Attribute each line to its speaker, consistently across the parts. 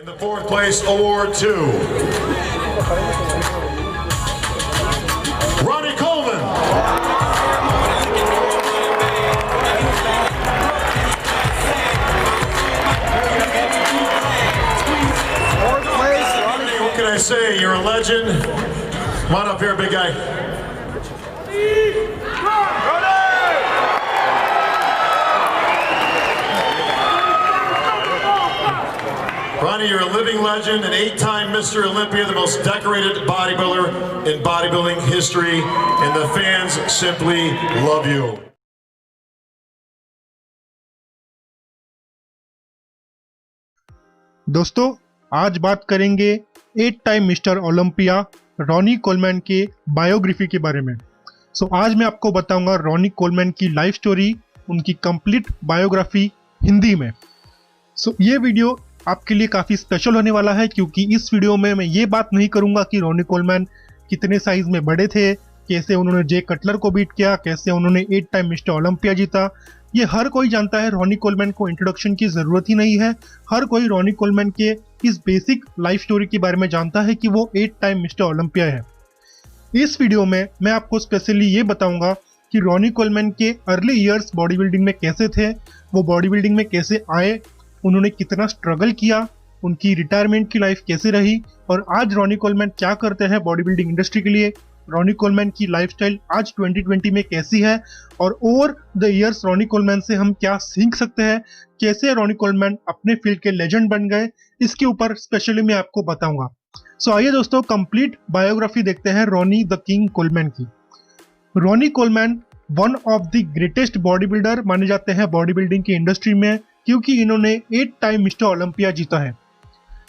Speaker 1: In the fourth place, award to Ronnie Coleman.
Speaker 2: Fourth place, Ronnie.
Speaker 1: What can I say? You're a legend. Come on up here, big guy. Ronnie, you're a living legend, an 8-time Mr. Olympia, the most decorated bodybuilder in bodybuilding history, and the fans simply love you.
Speaker 3: दोस्तों, आज बात करेंगे 8 time mister Olympia Ronnie Coleman के biography के बारे में। आज मैं आपको बताऊंगा रॉनी कोलमैन की लाइफ स्टोरी, उनकी कंप्लीट बायोग्राफी हिंदी में। ये वीडियो आपके लिए काफ़ी स्पेशल होने वाला है, क्योंकि इस वीडियो में मैं ये बात नहीं करूंगा कि रॉनी कोलमैन कितने साइज में बड़े थे, कैसे उन्होंने जे कटलर को बीट किया, कैसे उन्होंने 8 टाइम मिस्टर ओलंपिया जीता। ये हर कोई जानता है, रॉनी कोलमैन को इंट्रोडक्शन की ज़रूरत ही नहीं है। हर कोई रॉनी कोलमैन के इस बेसिक लाइफ स्टोरी के बारे में जानता है कि वो 8 टाइम मिस्टर ओलंपिया है। इस वीडियो में मैं आपको स्पेशली ये बताऊंगा कि रॉनी कोलमैन के अर्ली ईयर्स बॉडी बिल्डिंग में कैसे थे, वो बॉडी बिल्डिंग में कैसे आए, उन्होंने कितना स्ट्रगल किया, उनकी रिटायरमेंट की लाइफ कैसे रही, और आज रॉनी कोलमैन क्या करते हैं बॉडी बिल्डिंग इंडस्ट्री के लिए। रॉनी कोलमैन की लाइफस्टाइल आज 2020 में कैसी है, और over the years Ronnie Coleman से हम क्या सीख सकते हैं, कैसे रॉनी कोलमैन अपने फील्ड के लेजेंड बन गए, इसके ऊपर स्पेशली मैं आपको बताऊंगा। आइए दोस्तों, कंप्लीट बायोग्राफी देखते हैं रॉनी द किंग कोलमैन की। Ronnie Coleman one of the greatest body builder माने जाते हैं बॉडी बिल्डिंग की इंडस्ट्री में, क्योंकि इन्होंने 8 टाइम मिस्टर ओलंपिया जीता है।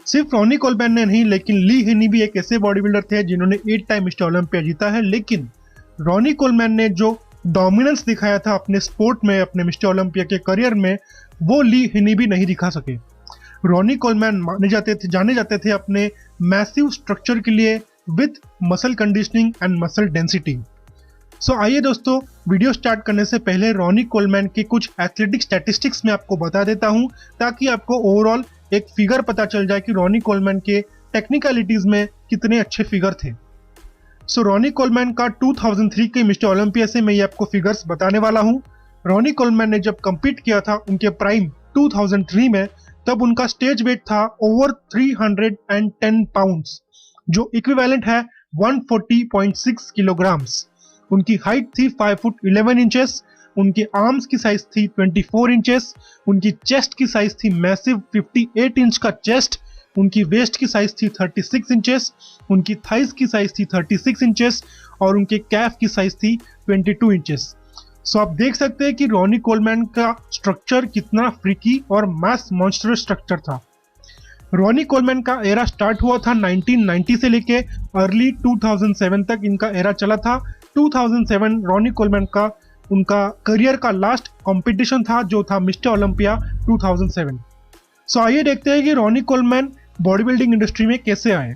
Speaker 3: सिर्फ रॉनी कोलमैन ने नहीं, लेकिन ली हेनी भी एक ऐसे बॉडी बिल्डर थे जिन्होंने 8 टाइम मिस्टर ओलंपिया जीता है। लेकिन रॉनी कोलमैन ने जो डोमिनेंस दिखाया था अपने स्पोर्ट में, अपने मिस्टर ओलंपिया के करियर में, वो ली हेनी भी नहीं दिखा सके। रॉनी कोलमैन जाने जाते थे अपने मैसिव स्ट्रक्चर के लिए, with muscle conditioning and muscle density. आइए दोस्तों, वीडियो स्टार्ट करने से पहले रॉनी कोलमैन के कुछ एथलेटिक स्टैटिस्टिक्स मैं आपको बता देता हूं, ताकि आपको ओवरऑल एक फिगर पता चल जाए कि रॉनी कोलमैन के टेक्निकलिटीज में कितने अच्छे फिगर थे। रॉनी कोलमैन का 2003 के मिस्टर ओलंपिया से मैं ये आपको फिगर्स बताने वाला हूं। रॉनी कोलमैन ने जब compete किया था उनके प्राइम 2003 में, तब उनका स्टेज वेट था ओवर 310 पाउंड्स, जो इक्विवेलेंट है 140.6 किलोग्राम्स। उनकी हाइट थी 5 फुट 11 इंचेस, उनके आर्म्स की साइज थी 24 इंचेस, उनकी चेस्ट की साइज थी मैसिव 58 इंच का चेस्ट, उनकी वेस्ट की साइज थी 36 इंचेस, उनकी थाइस की साइज थी 36 इंचेस, और उनके कैफ की साइज थी 22 इंचेस। आप देख सकते हैं कि रॉनी कोलमैन का स्ट्रक्चर कितना फ्रीकी और मैस मॉन्स्टर स्ट्रक्चर था। रॉनी कोलमैन का एरा स्टार्ट हुआ था 1990 से लेके अर्ली 2007 तक इनका एरा चला था। 2007 रॉनी कोलमैन का उनका करियर का लास्ट कंपटीशन था, जो था मिस्टर ओलंपिया 2007। आइए देखते हैं कि Ronnie Coleman body building industry में कैसे आए।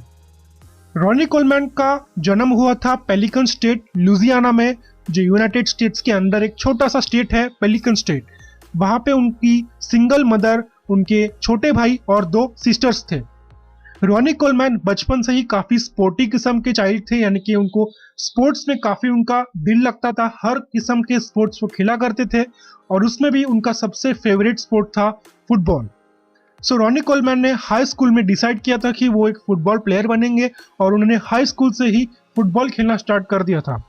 Speaker 3: रॉनी कोलमैन का जन्म हुआ था पेलिकन स्टेट लुजियाना में, जो यूनाइटेड स्टेट्स के अंदर एक छोटा सा स्टेट है, पेलिकन स्टेट। वहां पे उनकी सिंगल मदर, उनके छोटे भाई और 2 सिस्टर्स थे। रॉनी कोलमैन बचपन से ही काफी स्पोर्टी किस्म के चाइल्ड थे, यानी कि उनको स्पोर्ट्स में काफी उनका दिल लगता था। हर किस्म के स्पोर्ट्स वो खेला करते थे, और उसमें भी उनका सबसे फेवरेट स्पोर्ट था फुटबॉल। रॉनी कोलमैन ने हाई स्कूल में डिसाइड किया था कि वो एक फुटबॉल प्लेयर बनेंगे, और उन्होंने हाई स्कूल से ही फुटबॉल खेलना स्टार्ट कर दिया था।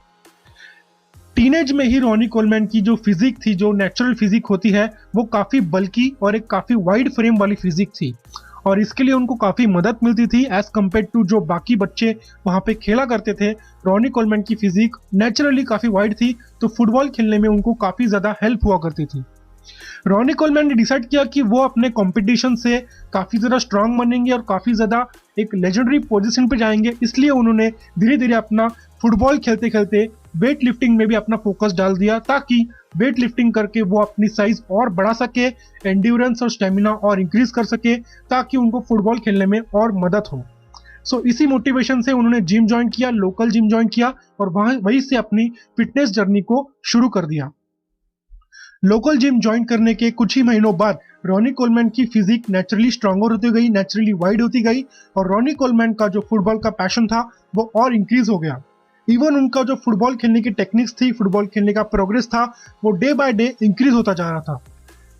Speaker 3: टीनेज में ही रॉनी कोलमैन की जो फिजिक थी, जो नेचुरल फिजिक होती है, वो काफी बल्की और एक काफी वाइड फ्रेम वाली फिजिक थी, और इसके लिए उनको काफी मदद मिलती थी एज कम्पेयर टू जो बाकी बच्चे वहां पे खेला करते थे। रॉनी कोलमैन की फिजिक नेचुरली काफी वाइड थी, तो फुटबॉल खेलने में उनको काफी ज्यादा हेल्प हुआ करती थी। रॉनी कोलमैन ने डिसाइड किया कि वो अपने कंपटीशन से काफी ज्यादा स्ट्रांग बनेंगे और काफी ज्यादा एक लेजेंडरी पोजीशन पे जाएंगे, इसलिए उन्होंने धीरे धीरे अपना फुटबॉल खेलते खेलते वेट लिफ्टिंग में भी अपना फोकस डाल दिया, ताकि वेट लिफ्टिंग करके वो अपनी साइज और बढ़ा सके, एंड्योरेंस और स्टेमिना और इंक्रीज कर सके, ताकि उनको फुटबॉल खेलने में और मदद हो। इसी मोटिवेशन से उन्होंने जिम ज्वाइन किया, लोकल जिम ज्वाइन किया, और वहीं से अपनी फिटनेस जर्नी को शुरू कर दिया। लोकल जिम ज्वाइन करने के कुछ ही महीनों बाद रॉनी कोलमैन की फिजिक नेचुरली स्ट्रॉन्गर होती गई, नेचुरली वाइड होती गई और रॉनी कोलमैन का जो फुटबॉल का पैशन था वो और इंक्रीज हो गया। इवन उनका जो फुटबॉल खेलने की टेक्निक्स थी, फुटबॉल खेलने का प्रोग्रेस था, वो डे बाय डे इंक्रीज होता जा रहा था।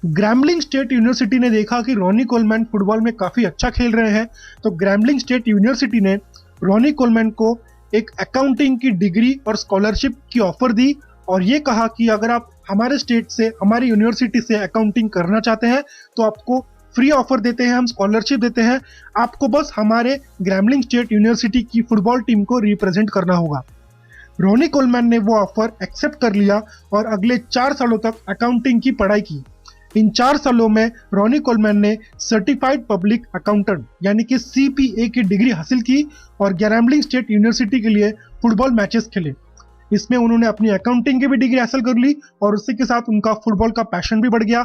Speaker 3: ग्रैमलिंग स्टेट यूनिवर्सिटी ने देखा कि रॉनी कोलमैन फुटबॉल में काफ़ी अच्छा खेल रहे हैं, तो ग्रैमलिंग स्टेट यूनिवर्सिटी ने रॉनी कोलमैन को एक अकाउंटिंग की डिग्री और स्कॉलरशिप की ऑफर दी और ये कहा कि अगर आप हमारे स्टेट से, हमारी यूनिवर्सिटी से अकाउंटिंग करना चाहते हैं तो आपको फ्री ऑफर देते हैं, हम स्कॉलरशिप देते हैं, आपको बस हमारे ग्रैमलिंग स्टेट यूनिवर्सिटी की फुटबॉल टीम को रिप्रेजेंट करना होगा। रॉनी कोलमैन ने वो ऑफर एक्सेप्ट कर लिया और अगले 4 सालों तक अकाउंटिंग की पढ़ाई की। इन 4 सालों में रॉनी कोलमैन ने सर्टिफाइड पब्लिक अकाउंटेंट यानी कि CPA की डिग्री हासिल की और ग्रैमलिंग स्टेट यूनिवर्सिटी के लिए फुटबॉल मैचेस खेले। इसमें उन्होंने अपनी अकाउंटिंग की भी डिग्री हासिल कर ली और उसी के साथ उनका फुटबॉल का पैशन भी बढ़ गया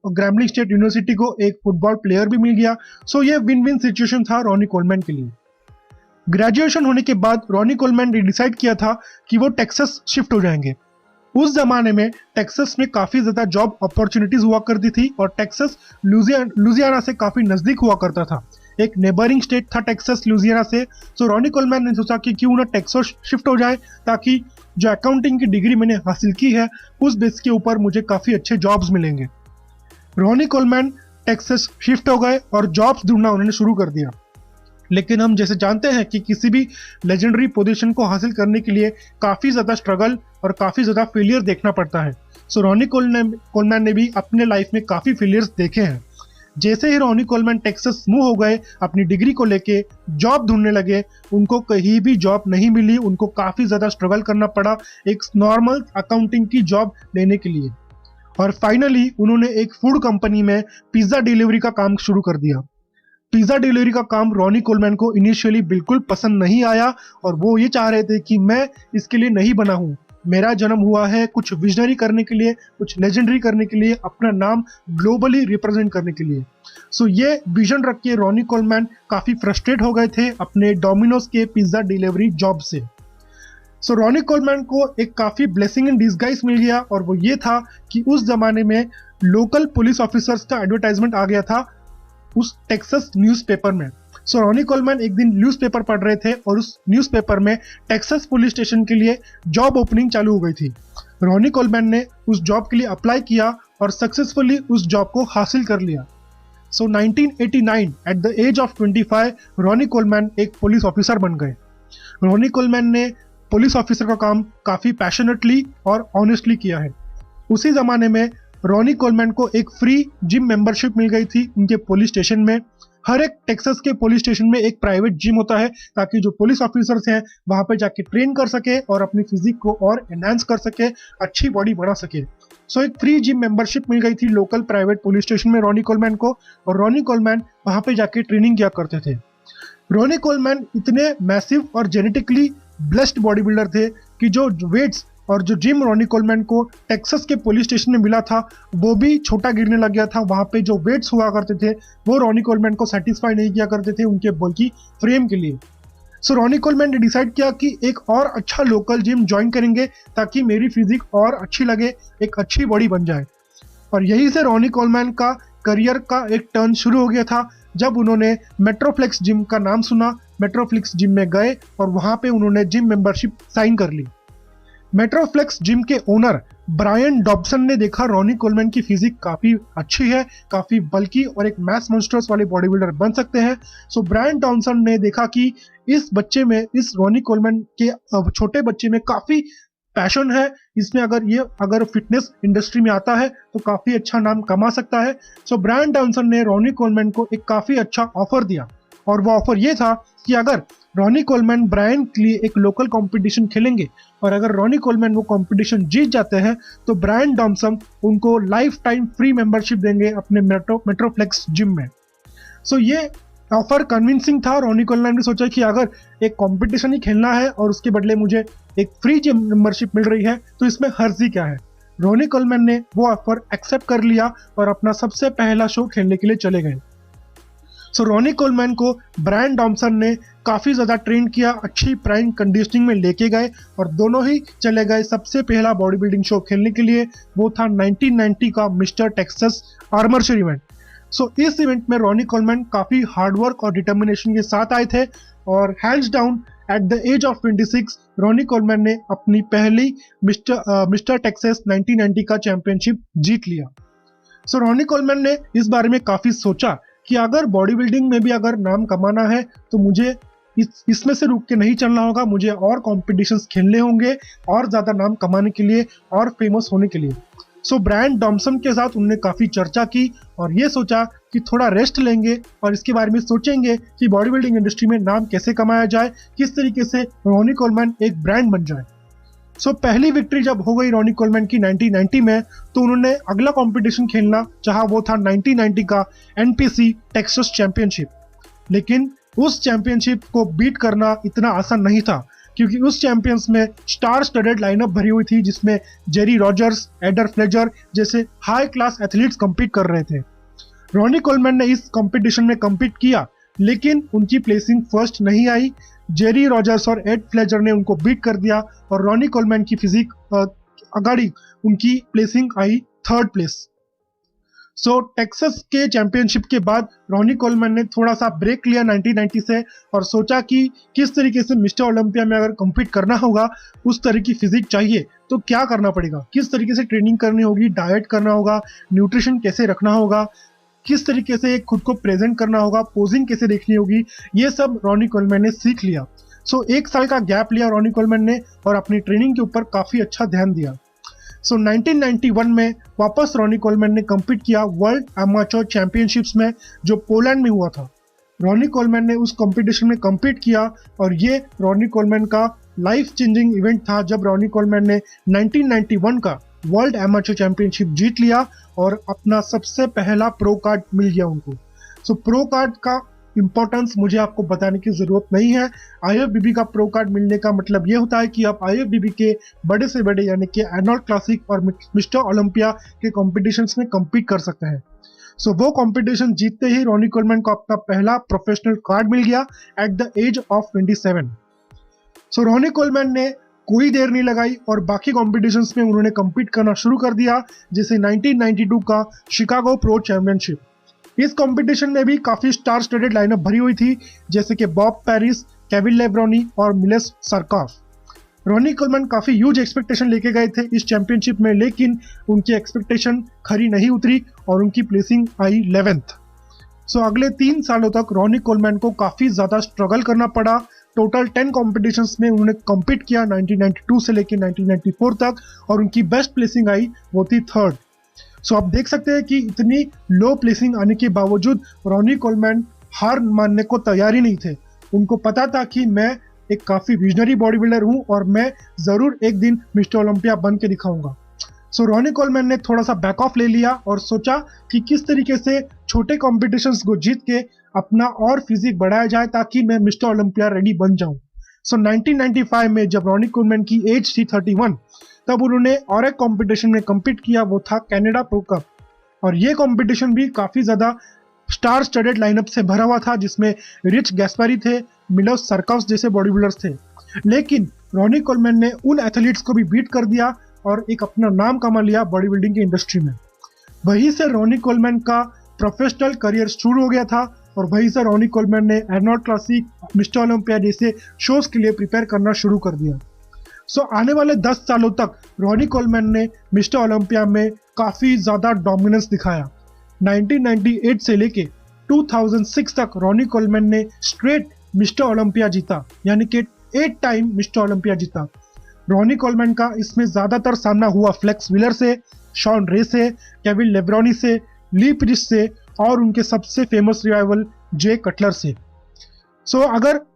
Speaker 3: और ग्रैमलिंग स्टेट यूनिवर्सिटी को एक फुटबॉल प्लेयर भी मिल गया। सो ये विन विन सिचुएशन था रॉनी कोलमैन के लिए। ग्रेजुएशन होने के बाद रॉनी कोलमैन ने डिसाइड किया था कि वो टेक्सास शिफ्ट हो जाएंगे। उस जमाने में टेक्सास में काफी ज्यादा जॉब अपॉर्चुनिटीज हुआ करती थी और टेक्सास लुजियाना से काफी नजदीक हुआ करता था, एक नेबरिंग स्टेट था टेक्सास लुजियाना से। तो रॉनी कोलमैन ने सोचा कि क्यों ना टेक्सास शिफ्ट हो जाए ताकि जो अकाउंटिंग की डिग्री मैंने हासिल की है उस बेस के ऊपर मुझे काफी अच्छे जॉब्स मिलेंगे। रॉनी कोलमैन टेक्सास शिफ्ट हो गए और जॉब्स ढूंढना उन्होंने शुरू कर दिया। लेकिन हम जैसे जानते हैं कि किसी भी लेजेंडरी पोजीशन को हासिल करने के लिए काफ़ी ज़्यादा स्ट्रगल और काफ़ी ज़्यादा फेलियर देखना पड़ता है। सो रॉनी कोलमैन ने भी अपने लाइफ में काफ़ी फेलियर्स देखे हैं। जैसे ही रॉनी कोलमैन टेक्सास मूव हो गए, अपनी डिग्री को लेके जॉब ढूंढने लगे, उनको कहीं भी जॉब नहीं मिली, उनको काफ़ी ज़्यादा स्ट्रगल करना पड़ा एक नॉर्मल अकाउंटिंग की जॉब लेने के लिए। और फाइनली उन्होंने एक फूड कंपनी में पिज़्ज़ा डिलीवरी का काम शुरू कर दिया। पिज़्ज़ा डिलीवरी का काम रॉनी कोलमैन को इनिशियली बिल्कुल पसंद नहीं आया और वो ये चाह रहे थे कि मैं इसके लिए नहीं बना हूँ, मेरा जन्म हुआ है कुछ विजनरी करने के लिए, कुछ लेजेंडरी करने के लिए, अपना नाम ग्लोबली रिप्रेजेंट करने के लिए। सो ये विजन रख के रॉनी कोलमैन काफ़ी फ्रस्ट्रेट हो गए थे अपने डोमिनोज के पिज़्ज़ा डिलीवरी जॉब से। सो रॉनी कोलमैन को एक काफ़ी ब्लेसिंग इन डिस्गाइज मिल गया और वो ये था कि उस जमाने में लोकल पुलिस ऑफिसर्स का एडवर्टाइजमेंट आ गया था उस टेक्सास न्यूज़पेपर में। सो रॉनी कोलमैन एक दिन न्यूज़पेपर पढ़ रहे थे और उस न्यूज़पेपर में टेक्सास पुलिस स्टेशन के लिए जॉब ओपनिंग चालू हो गई थी। रॉनी कोलमैन ने उस जॉब के लिए अप्लाई किया और सक्सेसफुली उस जॉब को हासिल कर लिया। So 1989 at the age of 25 Ronnie Coleman एक पुलिस ऑफिसर बन गए। रॉनी कोलमैन ने पुलिस ऑफिसर का काम काफ़ी पैशनेटली और ऑनेस्टली किया है। उसी ज़माने में रॉनी कोलमैन को एक फ्री जिम मेंबरशिप मिल गई थी उनके पुलिस स्टेशन में। हर एक टेक्सास के पुलिस स्टेशन में एक प्राइवेट जिम होता है ताकि जो पुलिस ऑफिसर्स हैं वहाँ पे जाके ट्रेन कर सके और अपनी फिजिक को और एनहांस कर सके, अच्छी बॉडी बना सके। सो एक फ्री जिम मेंबरशिप मिल गई थी लोकल प्राइवेट पुलिस स्टेशन में रॉनी कोलमैन को और रॉनी कोलमैन वहाँ पे जाके ट्रेनिंग किया करते थे। रॉनी कोलमैन इतने मैसिव और जेनेटिकली ब्लेस्ड बॉडी बिल्डर थे कि जो वेट्स और जो जिम रॉनी कोलमैन को टेक्सास के पुलिस स्टेशन में मिला था वो भी छोटा गिरने लग गया था। वहाँ पे जो वेट्स हुआ करते थे वो रॉनी कोलमैन को सेटिस्फाई नहीं किया करते थे उनके बल्कि फ्रेम के लिए। सो रॉनी कोलमैन ने डिसाइड किया कि एक और अच्छा लोकल जिम ज्वाइन करेंगे ताकि मेरी फिजिक और अच्छी लगे, एक अच्छी बॉडी बन जाए। और यहीं से रॉनी कोलमैन का करियर का एक टर्न शुरू हो गया था जब उन्होंने मेट्रोफ्लेक्स जिम का नाम सुना। मेट्रोफ्लेक्स जिम में गए और वहाँ पे उन्होंने जिम मेंबरशिप साइन कर ली। मेट्रोफ्लेक्स जिम के ओनर ब्रायन डॉब्सन ने देखा रॉनी कोलमैन की फिजिक काफ़ी अच्छी है, काफ़ी बल्कि और एक मैस मॉन्स्टर्स वाले बॉडी बिल्डर बन सकते हैं। सो ब्रायन डॉब्सन ने देखा कि इस बच्चे में, इस रॉनी कोलमैन के छोटे बच्चे में काफ़ी पैशन है, इसमें अगर फिटनेस इंडस्ट्री में आता है तो काफ़ी अच्छा नाम कमा सकता है। सो ब्रायन डॉब्सन ने रॉनी कोलमैन को एक काफ़ी अच्छा ऑफर दिया और वो ऑफर ये था कि अगर रॉनी कोलमैन ब्रायन के लिए एक लोकल कंपटीशन खेलेंगे और अगर रॉनी कोलमैन वो कंपटीशन जीत जाते हैं तो ब्रायन डॉब्सन उनको लाइफ टाइम फ्री मेंबरशिप देंगे अपने मेट्रोफ्लेक्स जिम में। सो ये ऑफर कन्विंसिंग था। रॉनी कोलमैन ने सोचा कि अगर एक कंपटीशन ही खेलना है और उसके बदले मुझे एक फ्री जिम मेंबरशिप मिल रही है तो इसमें हर्जी क्या है। रॉनी कोलमैन ने वो ऑफर एक्सेप्ट कर लिया और अपना सबसे पहला शो खेलने के लिए चले गए। सो रॉनी कोलमैन को ब्रायन डॉमसन ने काफ़ी ज़्यादा ट्रेन किया, अच्छी प्राइम कंडीशनिंग में लेके गए और दोनों ही चले गए सबसे पहला बॉडी बिल्डिंग शो खेलने के लिए। वो था 1990 का mister Texas amateur event. So इस इवेंट में रॉनी कोलमैन काफ़ी हार्डवर्क और डिटर्मिनेशन के साथ आए थे और hands down at the age of 26 Ronnie Coleman ने अपनी पहली मिस्टर टेक्सास 1990 का चैंपियनशिप जीत लिया। सो रॉनी कोलमैन ने इस बारे में काफ़ी सोचा कि अगर बॉडी बिल्डिंग में भी अगर नाम कमाना है तो मुझे इसमें से रुक के नहीं चलना होगा, मुझे और कॉम्पिटिशन्स खेलने होंगे और ज़्यादा नाम कमाने के लिए और फेमस होने के लिए। सो ब्रायन डॉमसन के साथ उन्होंने काफ़ी चर्चा की और ये सोचा कि थोड़ा रेस्ट लेंगे और इसके बारे में सोचेंगे कि बॉडी बिल्डिंग इंडस्ट्री में नाम कैसे कमाया जाए, किस तरीके से रॉनी कोलमैन एक ब्रांड बन जाए। सो पहली विक्ट्री जब हो गई रॉनी कोलमैन की 1990 में, तो उन्होंने अगला कंपटीशन खेलना चाहा, वो था 1990 का एनपीसी टेक्सास चैंपियनशिप। लेकिन उस चैंपियनशिप को बीट करना इतना आसान नहीं था क्योंकि उस चैंपियंस में स्टार स्टडेड लाइनअप भरी हुई थी जिसमें जेरी रॉजर्स, एडर फ्लेजर जैसे हाई क्लास एथलीट्स कम्पीट कर रहे थे। रॉनी कोलमैन ने इस कंपटीशन में कम्पीट किया लेकिन उनकी प्लेसिंग फर्स्ट नहीं आई। जेरी रॉजर्स और एड फ्लेजर ने उनको बीट कर दिया और रॉनी कोलमैन की फिजिक अगाड़ी उनकी प्लेसिंग आई थर्ड प्लेस। सो टेक्सास के चैंपियनशिप के बाद रॉनी कोलमैन ने थोड़ा सा ब्रेक लिया 1990 से और सोचा कि किस तरीके से मिस्टर ओलंपिया में अगर कम्पीट करना होगा उस तरह की फिजिक चाहिए तो क्या करना पड़ेगा, किस तरीके से ट्रेनिंग करनी होगी, डाइट करना होगा, न्यूट्रिशन कैसे रखना होगा, किस तरीके से खुद को प्रेजेंट करना होगा, पोजिंग कैसे देखनी होगी, ये सब रॉनी कोलमैन ने सीख लिया। सो 1 साल का गैप लिया रॉनी कोलमैन ने और अपनी ट्रेनिंग के ऊपर काफ़ी अच्छा ध्यान दिया। सो 1991 में वापस रॉनी कोलमैन ने कम्पीट किया वर्ल्ड एमेच्योर चैंपियनशिप्स में जो पोलैंड में हुआ था। रॉनी कोलमैन ने उस कंपटीशन में कम्पीट किया और ये रॉनी कोलमैन का लाइफ चेंजिंग इवेंट था जब रॉनी कोलमैन ने 1991 का वर्ल्ड एमेच्योर चैंपियनशिप जीत लिया और अपना सबसे पहला प्रो कार्ड मिल गया उनको। सो प्रो कार्ड का इंपॉर्टेंस मुझे आपको बताने की जरूरत नहीं है। आईएफबीबी का प्रो कार्ड मिलने का मतलब ये होता है कि आप आईएफबीबी के बड़े से बड़े यानी कि एर्नोल्ड क्लासिक और मिस्टर ओलंपिया के कॉम्पिटिशन्स में कम्पीट कर सकते हैं। सो वो कॉम्पिटिशन जीतते ही रॉनी कोलमैन को अपना पहला प्रोफेशनल कार्ड मिल गया at the age of 27। So Ronnie Coleman ने कोई देर नहीं लगाई और बाकी कॉम्पिटिशन्स में उन्होंने कम्पीट करना शुरू कर दिया, जैसे 1992 का शिकागो प्रो चैंपियनशिप। इस कंपटीशन में भी काफ़ी स्टार स्टडेड लाइनअप भरी हुई थी जैसे कि बॉब पेरिस, केविन लेब्रोनी और मिलेस सरकॉफ। रॉनी कोलमैन काफ़ी ह्यूज एक्सपेक्टेशन लेके गए थे इस चैंपियनशिप में, लेकिन उनकी एक्सपेक्टेशन खरी नहीं उतरी और उनकी प्लेसिंग आई 11th। सो अगले 3 सालों तक रॉनी कोलमैन को काफ़ी ज़्यादा स्ट्रगल करना पड़ा। टोटल 10 कॉम्पिटिशन्स में उन्होंने कम्पीट किया 1992 से लेकर 1994 तक और उनकी बेस्ट प्लेसिंग आई वो थी 3rd। सो आप देख सकते हैं कि इतनी लो प्लेसिंग आने के बावजूद रॉनी कोलमैन हार मानने को तैयार ही नहीं थे। उनको पता था कि मैं एक काफ़ी विजनरी बॉडी बिल्डर हूँ और मैं ज़रूर एक दिन मिस्टर ओलंपिया बन के दिखाऊंगा। सो रॉनी कोलमैन ने थोड़ा सा बैक ऑफ ले लिया और सोचा कि किस तरीके से छोटे कॉम्पिटिशन्स को जीत के अपना और फिजिक बढ़ाया जाए ताकि मैं मिस्टर ओलंपिया रेडी बन जाऊं। सो 1995 में जब रॉनी कोलमैन की एज थी 31 तब उन्होंने और एक कंपटीशन में कम्पीट किया, वो था कनाडा प्रो कप। और ये कंपटीशन भी काफ़ी ज़्यादा स्टार स्टडेड लाइनअप से भरा हुआ था जिसमें रिच गैस्पारी थे, मिलोस सरकॉफ जैसे बॉडी बिल्डर्स थे। लेकिन रॉनी कोलमैन ने उन एथलीट्स को भी बीट कर दिया और एक अपना नाम कमा लिया बॉडी बिल्डिंग की इंडस्ट्री में। वहीं से रॉनी कोलमैन का प्रोफेशनल करियर शुरू हो गया था और वहीं से रॉनी कोलमैन ने एर्नोल्ड क्लासिक, मिस्टर ओलंपिया जैसे शोज के लिए प्रिपेयर करना शुरू कर दिया। सो आने वाले 10 सालों तक रॉनी कोलमैन ने मिस्टर ओलंपिया में काफ़ी ज़्यादा डोमिनेंस दिखाया। 1998 से लेके 2006 तक रॉनी कोलमैन ने स्ट्रेट मिस्टर ओलंपिया जीता, यानी कि 8 टाइम मिस्टर ओलंपिया जीता। रॉनी कोलमैन का इसमें ज़्यादातर सामना हुआ फ्लेक्स व्हीलर से, शॉन रे से, केविन लेब्रोनी से, ली प्रिस से और उनके सबसे फेमस रिवाइवल जे कटलर से। सो अगर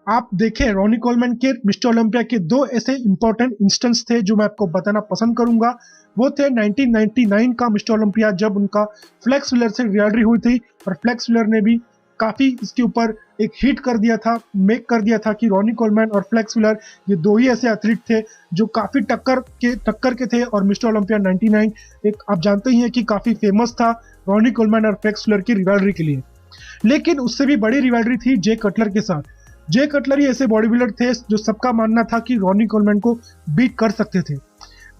Speaker 3: आप देखें रॉनी कोलमैन के मिस्टर ओलंपिया के 2 ऐसे इंपॉर्टेंट इंस्टेंस थे जो मैं आपको बताना पसंद करूंगा। वो थे 1999 का मिस्टर ओलंपिया जब उनका फ्लेक्स व्हीलर से रिवाइवरी हुई थी और फ्लेक्स व्हीलर ने भी काफ़ी इसके ऊपर एक हिट कर दिया था, मेक कर दिया था कि रॉनी कोलमैन और फ्लेक्स व्हीलर ये 2 ही ऐसे एथलीट थे जो काफ़ी टक्कर के थे। और मिस्टर ओलंपिया 99 एक आप जानते ही हैं कि काफ़ी फेमस था रॉनी कोलमैन और फ्लेक्स व्हीलर की रिवाइवरी के लिए। लेकिन उससे भी बड़ी रिवैल्ड्री थी जे कटलर के साथ। जे कटलर ही ऐसे बॉडी बिल्डर थे जो सबका मानना था कि रॉनी कोलमैन को बीट कर सकते थे।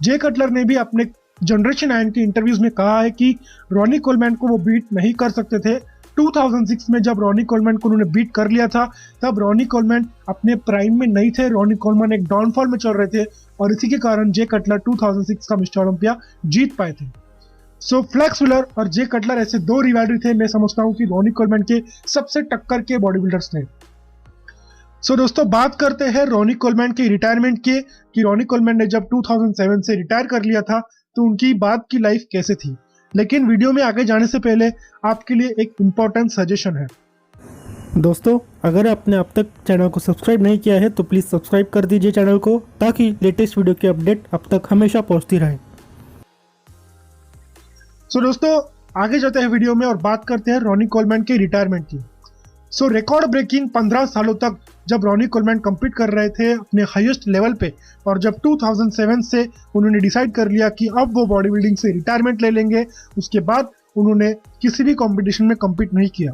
Speaker 3: जे कटलर ने भी अपने जनरेशन 9 के इंटरव्यूज में कहा है कि रॉनी कोलमैन को वो बीट नहीं कर सकते थे। 2006 में जब रॉनी कोलमैन को उन्होंने बीट कर लिया था तब रॉनी कोलमैन अपने प्राइम में नहीं थे, रॉनी कोलमैन एक डाउनफॉल में चल रहे थे और इसी के कारण जे कटलर 2006 का मिस्टर ओलंपिया जीत पाए थे। सो फ्लेक्स व्हीलर और जे कटलर ऐसे दो रिवैल्ड्री थे, मैं समझता हूँ कि रॉनी कोलमैन के सबसे टक्कर के बॉडी बिल्डर्स थे। सो दोस्तों बात करते हैं रॉनी कोलमैन के रिटायरमेंट के, कि रॉनी कोलमैन ने जब 2007 से रिटायर कर लिया था तो उनकी बाद की लाइफ कैसे थी। लेकिन वीडियो में आगे जाने से पहले आपके लिए एक इम्पोर्टेंट सजेशन है।
Speaker 4: दोस्तों अगर आपने अब तक चैनल को सब्सक्राइब नहीं किया है तो प्लीज़ सब्सक्राइब कर दीजिए चैनल को, ताकि लेटेस्ट वीडियो की अपडेट अब तक हमेशा पहुंचती रहे।
Speaker 3: सो दोस्तों आगे जाते हैं वीडियो में और बात करते हैं रॉनी कोलमैन के रिटायरमेंट की। सो रिकॉर्ड ब्रेकिंग 15 सालों तक जब रॉनी कोलमैन कम्पीट कर रहे थे अपने हाईएस्ट लेवल पे, और जब 2007 से उन्होंने डिसाइड कर लिया कि अब वो बॉडी बिल्डिंग से रिटायरमेंट ले लेंगे, उसके बाद उन्होंने किसी भी कंपटीशन में कम्पीट नहीं किया।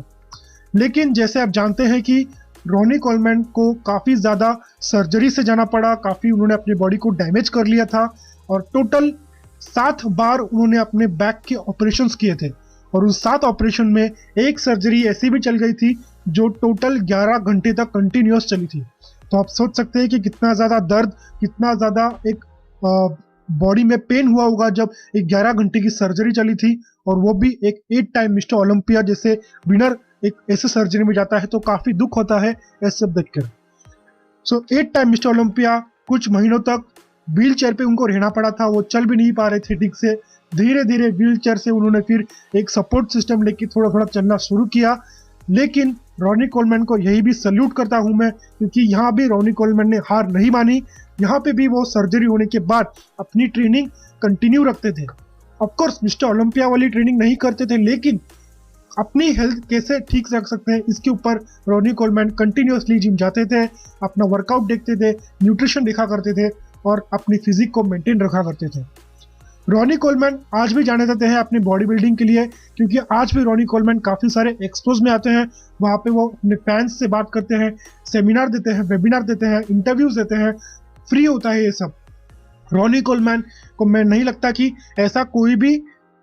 Speaker 3: लेकिन जैसे आप जानते हैं कि रॉनी कोलमैन को काफ़ी ज़्यादा सर्जरी से जाना पड़ा, काफ़ी उन्होंने अपनी बॉडी को डैमेज कर लिया था और टोटल 7 बार उन्होंने अपने बैक के ऑपरेशंस किए थे, और उस 7 ऑपरेशन में एक सर्जरी ऐसी भी चल गई थी जो टोटल 11 घंटे तक कंटिन्यूस चली थी। तो आप सोच सकते हैं कि कितना ज़्यादा दर्द, कितना ज़्यादा एक बॉडी में पेन हुआ होगा जब एक 11 घंटे की सर्जरी चली थी, और वो भी एक 8 टाइम मिस्टर ओलंपिया जैसे विनर एक ऐसे सर्जरी में जाता है तो काफ़ी दुख होता है ऐसे सब देखकर। सो 8 टाइम मिस्टर ओलंपिया कुछ महीनों तक व्हील चेयर पे उनको रहना पड़ा था, वो चल भी नहीं पा रहे थे ठीक से। धीरे धीरे व्हील चेयर से उन्होंने फिर एक सपोर्ट सिस्टम लेके थोड़ा थोड़ा चलना शुरू किया। लेकिन रॉनी कोलमैन को यही भी सल्यूट करता हूं मैं, क्योंकि यहाँ भी रॉनी कोलमैन ने हार नहीं मानी। यहाँ पे भी वो सर्जरी होने के बाद अपनी ट्रेनिंग कंटिन्यू रखते थे। ऑफकोर्स मिस्टर ओलंपिया वाली ट्रेनिंग नहीं करते थे, लेकिन अपनी हेल्थ कैसे ठीक रख सकते हैं इसके ऊपर रॉनी कोलमैन कंटिन्यूसली जिम जाते थे, अपना वर्कआउट देखते थे, न्यूट्रिशन देखा करते थे और अपनी फिजिक को मेंटेन रखा करते थे। रॉनी कोलमैन आज भी जाने जाते हैं अपनी बॉडी बिल्डिंग के लिए, क्योंकि आज भी रॉनी कोलमैन काफ़ी सारे एक्सपोज में आते हैं, वहाँ पे वो अपने फैंस से बात करते हैं, सेमिनार देते हैं, वेबिनार देते हैं, इंटरव्यूज देते हैं, फ्री होता है ये सब। रॉनी कोलमैन को मैं नहीं लगता कि ऐसा कोई भी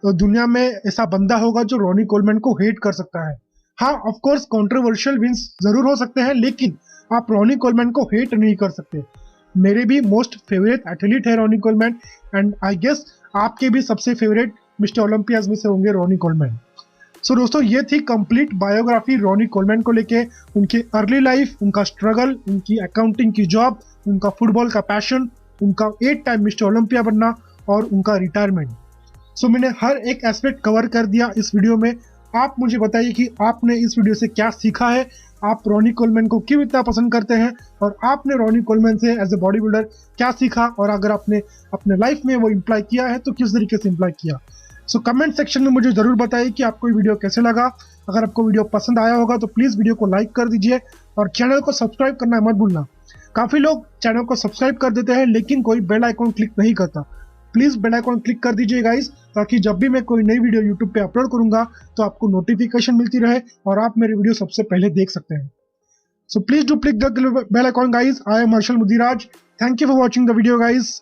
Speaker 3: दुनिया में ऐसा बंदा होगा जो रॉनी कोलमैन को हेट कर सकता है। हाँ ऑफकोर्स कॉन्ट्रोवर्शियल विंस जरूर हो सकते हैं, लेकिन आप रॉनी कोलमैन को हेट नहीं कर सकते। मेरे भी मोस्ट फेवरेट एथलीट है Ronnie Coleman, and I guess आपके भी सबसे फेवरेट मिस्टर ओलंपियाज में से होंगे रॉनी कोलमैन। सो दोस्तों ये थी कंप्लीट बायोग्राफी रॉनी कोलमैन को लेके, उनके अर्ली लाइफ, उनका स्ट्रगल, उनकी अकाउंटिंग की जॉब, उनका फुटबॉल का पैशन, उनका 8 टाइम मिस्टर ओलंपिया बनना और उनका रिटायरमेंट। सो मैंने हर एक एस्पेक्ट कवर कर दिया इस वीडियो में। आप मुझे बताइए कि आपने इस वीडियो से क्या सीखा है, आप रॉनी कोलमैन को क्यों इतना पसंद करते हैं, और आपने रॉनी कोलमैन से एज ए बॉडी बिल्डर क्या सीखा, और अगर आपने अपने लाइफ में वो इम्प्लाई किया है तो किस तरीके से इम्प्लाई किया। सो कमेंट सेक्शन में मुझे ज़रूर बताइए कि आपको ये वीडियो कैसे लगा। अगर आपको वीडियो पसंद आया होगा तो प्लीज़ वीडियो को लाइक कर दीजिए और चैनल को सब्सक्राइब करना मत भूलना। काफ़ी लोग चैनल को सब्सक्राइब कर देते हैं लेकिन कोई बेल आइकॉन क्लिक नहीं करता। प्लीज़ बेल आइकॉन क्लिक कर दीजिए गाइस, ताकि जब भी मैं कोई नई वीडियो यूट्यूब पे अपलोड करूंगा तो आपको नोटिफिकेशन मिलती रहे और आप मेरे वीडियो सबसे पहले देख सकते हैं। So please do click the bell icon guys. I am Harshal Mudiraj. Thank you for watching the video guys.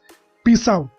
Speaker 3: Peace out.